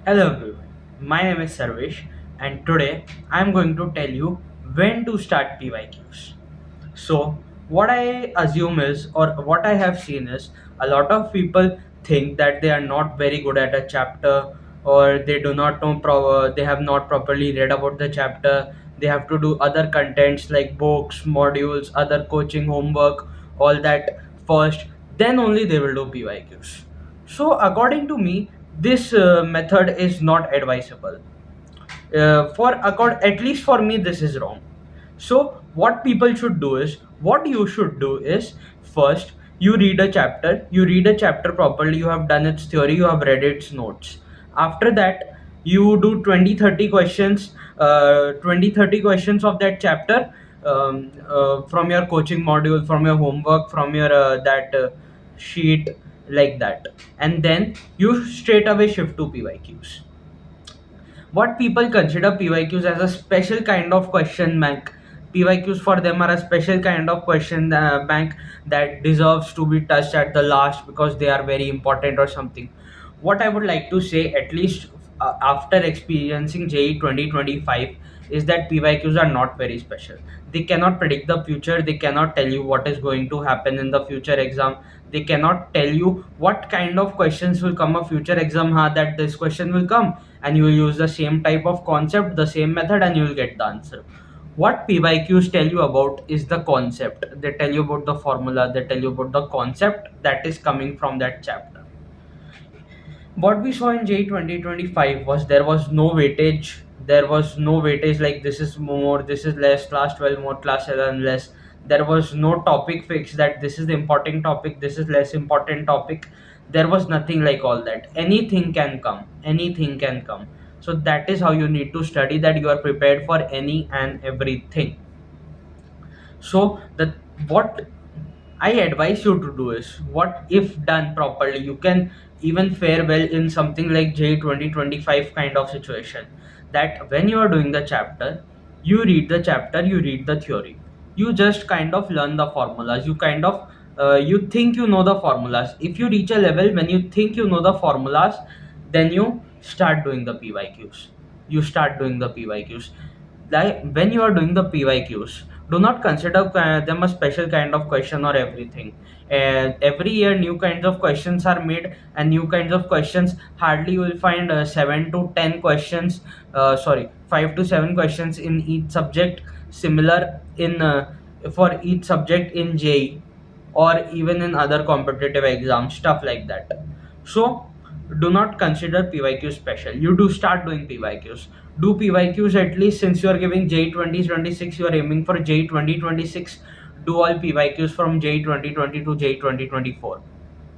Hello everyone, my name is Sarvesh and today I am going to tell you when to start PYQs. So, what I assume is, or what I have seen is, a lot of people think that they are not very good at a chapter, or they do not know, they have not properly read about the chapter. They have to do other contents like books, modules, other coaching homework, all that first, then only they will do PYQs. So, according to me, this method is not advisable. At least for me, this is wrong. So what you should do is, first you read a chapter properly, you have done its theory, you have read its notes. After that, you do 20-30 questions, 20-30 questions of that chapter, from your coaching module, from your homework, from your that sheet, like that. And then you straight away shift to PYQs. What people consider PYQs as a special kind of question bank. PYQs for them are a special kind of question bank that deserves to be touched at the last because they are very important or something. What I would like to say, at least after experiencing JE 2025, is that PYQs are not very special. They cannot predict the future, they cannot tell you what is going to happen in the future exam, they cannot tell you what kind of questions will come a future exam, that this question will come and you will use the same type of concept, the same method, and you will get the answer. What PYQs tell you about is the concept. They tell you about the formula, they tell you about the concept that is coming from that chapter. What we saw in J 2025 was there was no weightage. There was no weightage like this is more, this is less, class 12 more, class 11 less. There was no topic fixed that this is the important topic, this is less important topic. There was nothing like all that. Anything can come, anything can come. So that is how you need to study, that you are prepared for any and everything. So the what I advise you to do is, what if done properly, you can even fare well in something like J 2025 kind of situation. That when you are doing the chapter, you read the theory, you just kind of learn the formulas, you kind of you think you know the formulas. If you reach a level when you think you know the formulas, then you start doing the PYQs. You start doing the PYQs. Like when you are doing the PYQs, do not consider them a special kind of question or everything. And every year new kinds of questions are made, and new kinds of questions, hardly you will find 7 to 10 questions, 5 to 7 questions in each subject, similar in for each subject in JE, or even in other competitive exams, stuff like that. So do not consider PYQ special. You do start doing PYQs. Do PYQs at least, since you are giving J 2026, you are aiming for J 2026. Do all PYQs from J 2020 to J 2024.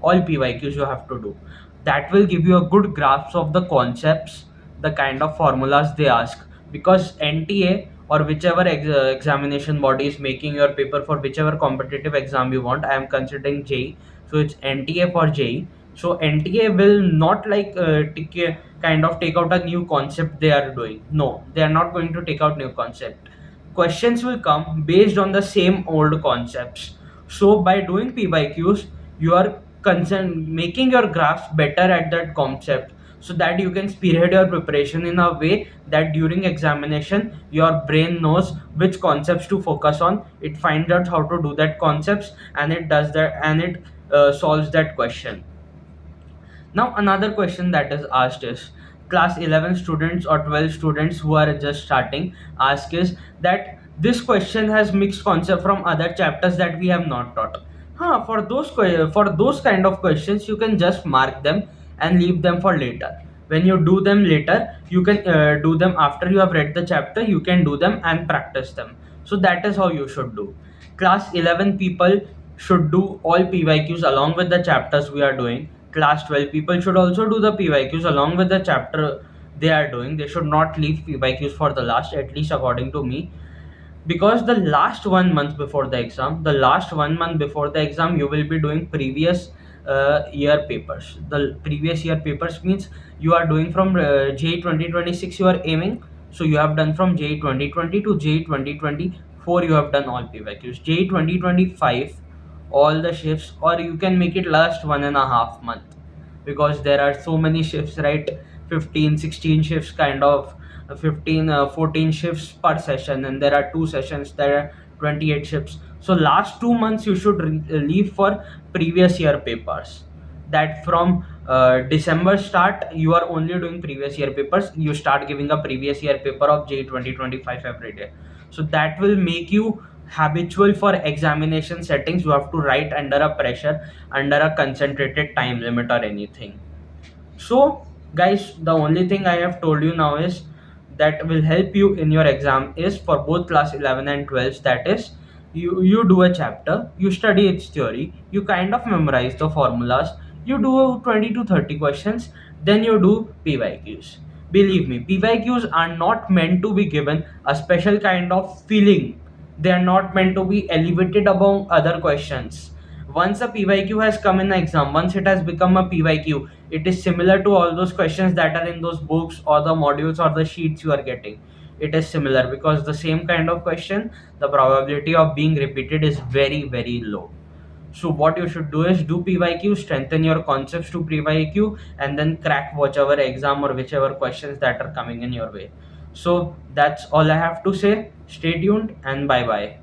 All PYQs you have to do. That will give you a good grasp of the concepts, the kind of formulas they ask. Because NTA or whichever examination body is making your paper for whichever competitive exam you want, I am considering JEE, so it's NTA for JEE. So NTA will not like kind of take out a new concept they are doing. No, they are not going to take out new concept. Questions will come based on the same old concepts. So by doing PYQs, you are concerned making your grasp better at that concept, so that you can spearhead your preparation in a way that during examination your brain knows which concepts to focus on. It finds out how to do that concepts, and it does that, and it solves that question. Now another question that is asked is, class 11 students or 12 students who are just starting ask is that this question has mixed concept from other chapters that we have not taught. For those kind of questions, you can just mark them and leave them for later. When you do them later, you can do them after you have read the chapter. You can do them and practice them. So that is how you should do. Class 11 people should do all PYQs along with the chapters we are doing. Class 12 people should also do the PYQs along with the chapter they are doing. They should not leave PYQs for the last, at least according to me. Because the last 1 month before the exam, you will be doing previous year papers. The previous year papers means you are doing from J 2026 you are aiming. So you have done from J 2020 to J 2024, you have done all PYQs. J 2025, all the shifts, or you can make it last 1.5 month, because there are so many shifts, right? 15 16 shifts kind of 15 14 shifts per session, and there are two sessions, there are 28 shifts. So last 2 months you should leave for previous year papers. That from December start, you are only doing previous year papers. You start giving a previous year paper of J 2025 every day. So that will make you habitual for examination settings. You have to write under a pressure, under a concentrated time limit or anything. So, guys, the only thing I have told you now is that will help you in your exam is for both class 11 and 12. That is, you do a chapter, you study its theory, you kind of memorize the formulas, you do 20 to 30 questions, then you do PYQs. Believe me, PYQs are not meant to be given a special kind of feeling. They are not meant to be elevated above other questions. Once a PYQ has come in the exam, once it has become a PYQ, it is similar to all those questions that are in those books or the modules or the sheets you are getting. It is similar because the same kind of question, the probability of being repeated is very, very low. So what you should do is do PYQ, strengthen your concepts to PYQ, and then crack whichever exam or whichever questions that are coming in your way. So that's all I have to say. Stay tuned and bye bye.